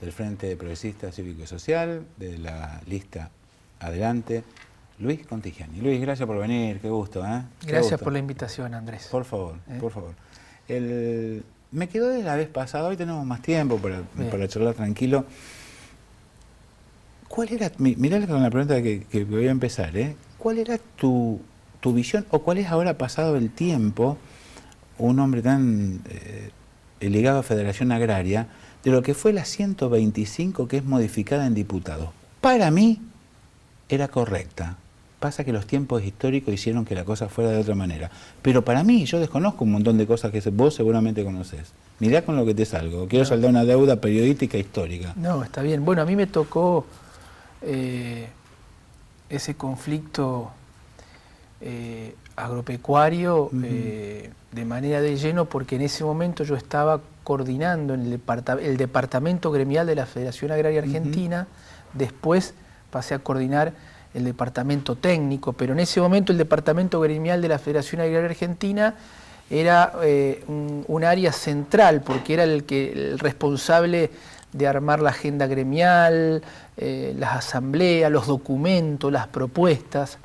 del Frente Progresista Cívico y Social, de la lista Adelante, Luis Contigiani. Luis, gracias por venir, qué gusto, ¿eh? Gracias por la invitación, Andrés. Por favor, por favor. Me quedó de la vez pasada, hoy tenemos más tiempo para charlar tranquilo. ¿Cuál era, mirá con la pregunta que voy a empezar, ¿cuál era tu visión, o cuál es ahora, pasado el tiempo, un hombre tan ligado a Federación Agraria, de lo que fue la 125, que es modificada en diputados? Para mí era correcta. Pasa que los tiempos históricos hicieron que la cosa fuera de otra manera. Pero para mí, yo desconozco un montón de cosas que vos seguramente conocés. Mirá con lo que te salgo. Quiero saldar una deuda periodística histórica. No, está bien. Bueno, a mí me tocó ese conflicto agropecuario de manera de lleno, porque en ese momento yo estaba coordinando en el departamento gremial de la Federación Agraria Argentina. Después pasé a coordinar el departamento técnico, pero en ese momento el departamento gremial de la Federación Agraria Argentina era un área central, porque era el responsable de armar la agenda gremial, las asambleas, los documentos, las propuestas.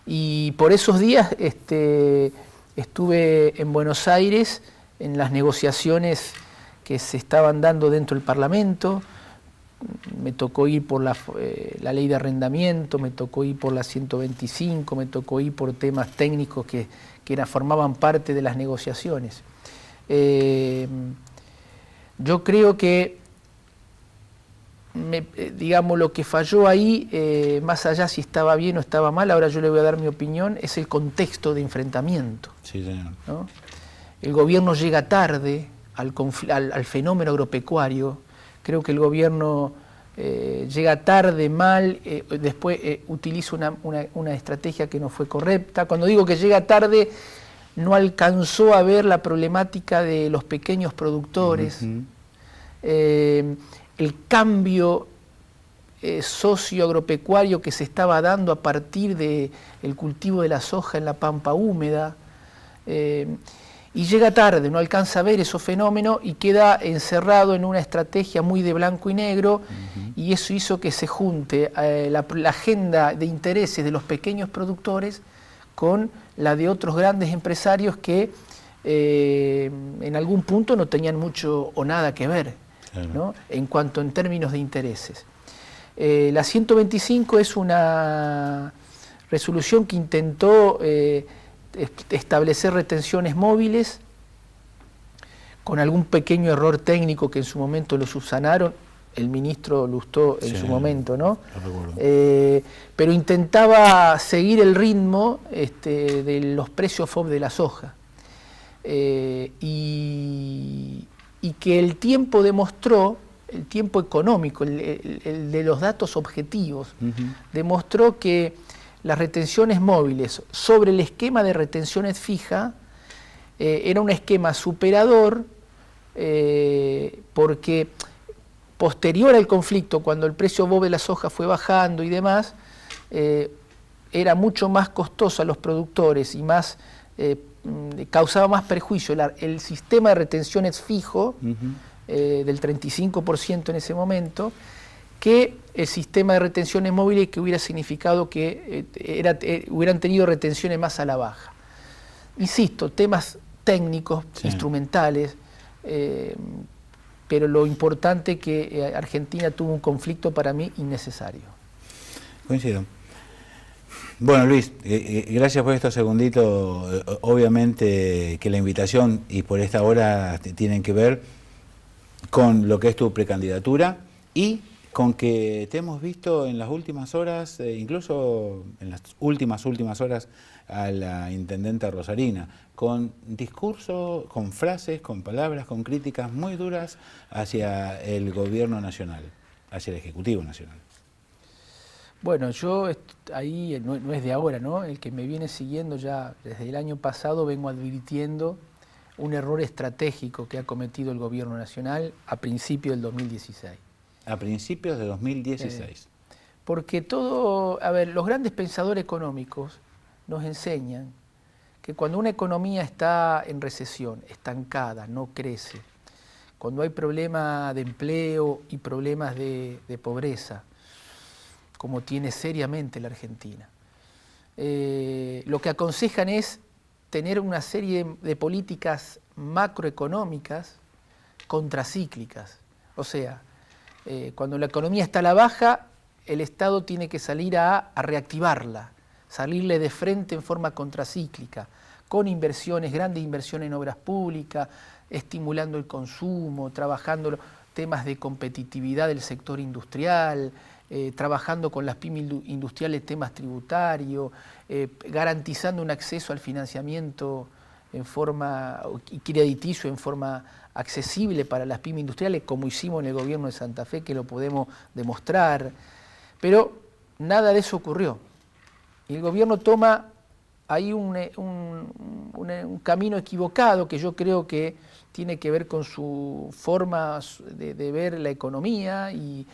Y por esos días estuve en Buenos Aires en las negociaciones que se estaban dando dentro del Parlamento. Me tocó ir por la ley de arrendamiento, me tocó ir por la 125, me tocó ir por temas técnicos que formaban parte de las negociaciones. Yo creo que, digamos, lo que falló ahí, más allá si estaba bien o estaba mal, ahora yo le voy a dar mi opinión, es el contexto de enfrentamiento. Sí, señor. ¿No? El gobierno llega tarde al fenómeno agropecuario. Creo que el gobierno llega tarde, mal, después utiliza una estrategia que no fue correcta. Cuando digo que llega tarde, no alcanzó a ver la problemática de los pequeños productores, el cambio socioagropecuario que se estaba dando a partir del cultivo de la soja en la pampa húmeda. Y llega tarde, no alcanza a ver esos fenómenos y queda encerrado en una estrategia muy de blanco y negro, y eso hizo que se junte la agenda de intereses de los pequeños productores con la de otros grandes empresarios que en algún punto no tenían mucho o nada que ver, ¿no? En términos de intereses. La 125 es una resolución que intentó establecer retenciones móviles, con algún pequeño error técnico que en su momento lo subsanaron, el ministro Lustó en su momento, ¿no? Pero intentaba seguir el ritmo de los precios FOB de la soja. Y que el tiempo demostró, el tiempo económico, el de los datos objetivos, demostró que las retenciones móviles sobre el esquema de retenciones fija era un esquema superador, porque posterior al conflicto, cuando el precio FOB de la soja fue bajando y demás, era mucho más costoso a los productores y más causaba más perjuicio el sistema de retenciones fijo del 35% en ese momento, que el sistema de retenciones móviles, que hubiera significado que hubieran tenido retenciones más a la baja. Insisto, temas técnicos, instrumentales, pero lo importante es que Argentina tuvo un conflicto para mí innecesario. Coincido. Bueno, Luis, gracias por estos segunditos. Obviamente que la invitación y por esta hora tienen que ver con lo que es tu precandidatura y con que te hemos visto en las últimas horas, incluso en las últimas horas, a la intendenta Rosarina, con discursos, con frases, con palabras, con críticas muy duras hacia el gobierno nacional, hacia el Ejecutivo Nacional. Bueno, yo ahí no es de ahora, ¿no? El que me viene siguiendo ya desde el año pasado vengo advirtiendo un error estratégico que ha cometido el gobierno nacional a principios del 2016. A principios de 2016. Porque los grandes pensadores económicos nos enseñan que cuando una economía está en recesión, estancada, no crece, cuando hay problemas de empleo y problemas de pobreza, como tiene seriamente la Argentina. Lo que aconsejan es tener una serie de políticas macroeconómicas contracíclicas. O sea, cuando la economía está a la baja, el Estado tiene que salir a reactivarla, salirle de frente en forma contracíclica, con inversiones, grandes inversiones en obras públicas, estimulando el consumo, trabajando temas de competitividad del sector industrial, trabajando con las pymes industriales temas tributarios, garantizando un acceso al financiamiento en forma crediticio, en forma accesible para las pymes industriales, como hicimos en el gobierno de Santa Fe, que lo podemos demostrar. Pero nada de eso ocurrió. Y el gobierno toma ahí un camino equivocado que yo creo que tiene que ver con su forma de ver la economía y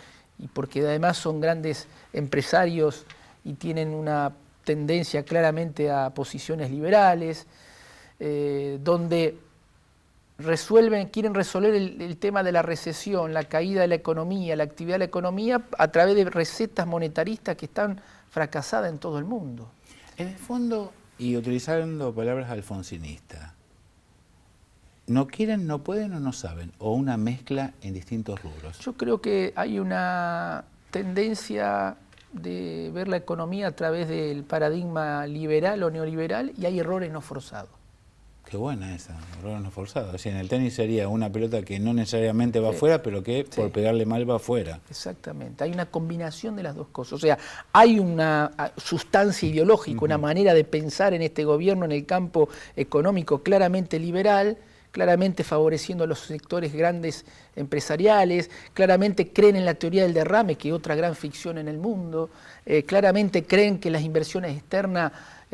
porque además son grandes empresarios y tienen una tendencia claramente a posiciones liberales, donde quieren resolver el tema de la recesión, la caída de la economía, la actividad de la economía a través de recetas monetaristas que están fracasadas en todo el mundo. En el fondo, y utilizando palabras alfonsinistas, ¿no quieren, no pueden o no saben? ¿O una mezcla en distintos rubros? Yo creo que hay una tendencia de ver la economía a través del paradigma liberal o neoliberal y hay errores no forzados. Qué buena esa, errores no forzados. O sea, en el tenis sería una pelota que no necesariamente va afuera, pero que por pegarle mal va afuera. Exactamente, hay una combinación de las dos cosas. O sea, hay una sustancia ideológica, una manera de pensar en este gobierno en el campo económico claramente liberal, claramente favoreciendo a los sectores grandes empresariales, claramente creen en la teoría del derrame, que es otra gran ficción en el mundo, claramente creen que las inversiones externas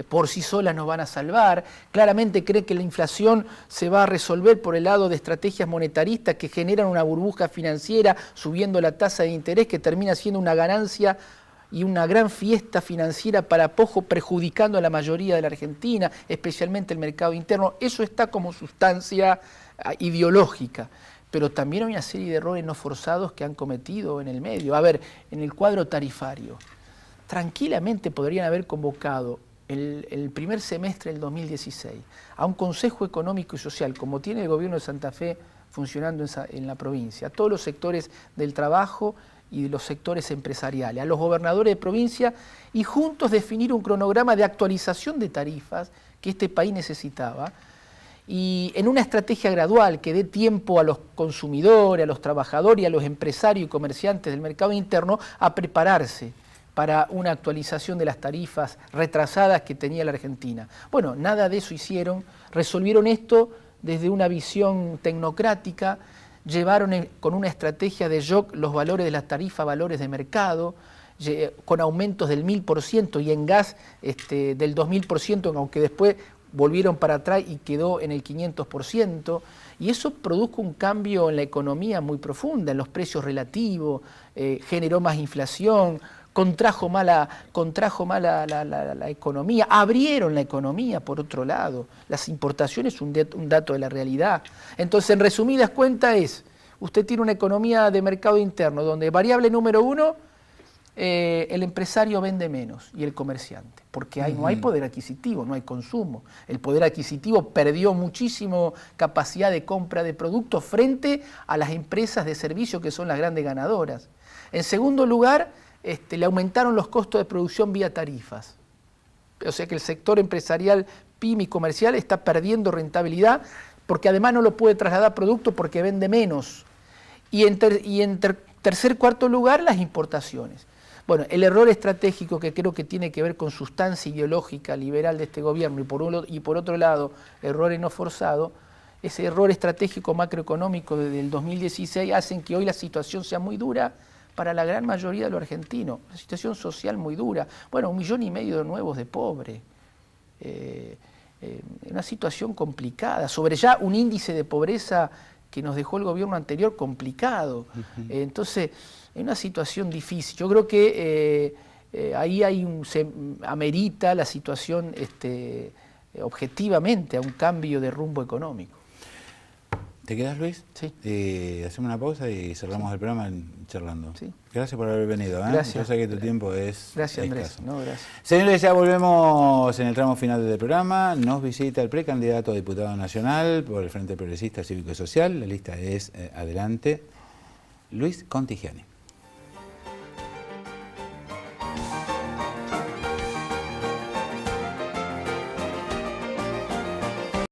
por sí solas nos van a salvar, claramente creen que la inflación se va a resolver por el lado de estrategias monetaristas que generan una burbuja financiera subiendo la tasa de interés que termina siendo una ganancia y una gran fiesta financiera para poco, perjudicando a la mayoría de la Argentina, especialmente el mercado interno. Eso está como sustancia ideológica, pero también hay una serie de errores no forzados que han cometido en el medio. A ver, en el cuadro tarifario, tranquilamente podrían haber convocado el primer semestre del 2016 a un Consejo Económico y Social, como tiene el gobierno de Santa Fe funcionando en la provincia, a todos los sectores del trabajo y de los sectores empresariales, a los gobernadores de provincia y juntos definir un cronograma de actualización de tarifas que este país necesitaba y en una estrategia gradual que dé tiempo a los consumidores, a los trabajadores y a los empresarios y comerciantes del mercado interno a prepararse para una actualización de las tarifas retrasadas que tenía la Argentina. Bueno, nada de eso hicieron, resolvieron esto desde una visión tecnocrática, llevaron con una estrategia de shock los valores de las tarifas, valores de mercado, con aumentos del 1000% y en gas del 2000%, aunque después volvieron para atrás y quedó en el 500%, y eso produjo un cambio en la economía muy profunda, en los precios relativos, generó más inflación, contrajo mal la economía, abrieron la economía por otro lado, las importaciones un dato de la realidad. Entonces, en resumidas cuentas usted tiene una economía de mercado interno donde variable número uno, el empresario vende menos y el comerciante, porque no hay poder adquisitivo, no hay consumo. El poder adquisitivo perdió muchísimo capacidad de compra de productos frente a las empresas de servicio que son las grandes ganadoras. En segundo lugar, le aumentaron los costos de producción vía tarifas. O sea que el sector empresarial, pyme y comercial está perdiendo rentabilidad porque además no lo puede trasladar producto porque vende menos. Y en tercer, cuarto lugar, las importaciones. Bueno, el error estratégico que creo que tiene que ver con sustancia ideológica liberal de este gobierno y por otro lado, errores no forzados, ese error estratégico macroeconómico del 2016 hacen que hoy la situación sea muy dura para la gran mayoría de los argentinos, una situación social muy dura. Bueno, 1,5 millones de nuevos de pobres, una situación complicada, sobre ya un índice de pobreza que nos dejó el gobierno anterior complicado. Entonces, es una situación difícil. Yo creo que ahí se amerita la situación objetivamente a un cambio de rumbo económico. ¿Te quedas, Luis? Sí. Hacemos una pausa y cerramos el programa charlando. Sí. Gracias por haber venido. Gracias. Yo sé que tu tiempo es Gracias, Andrés. escaso. No, gracias. Señores, ya volvemos en el tramo final del programa. Nos visita el precandidato a diputado nacional por el Frente Progresista Cívico y Social. La lista es adelante. Luis Contigiani.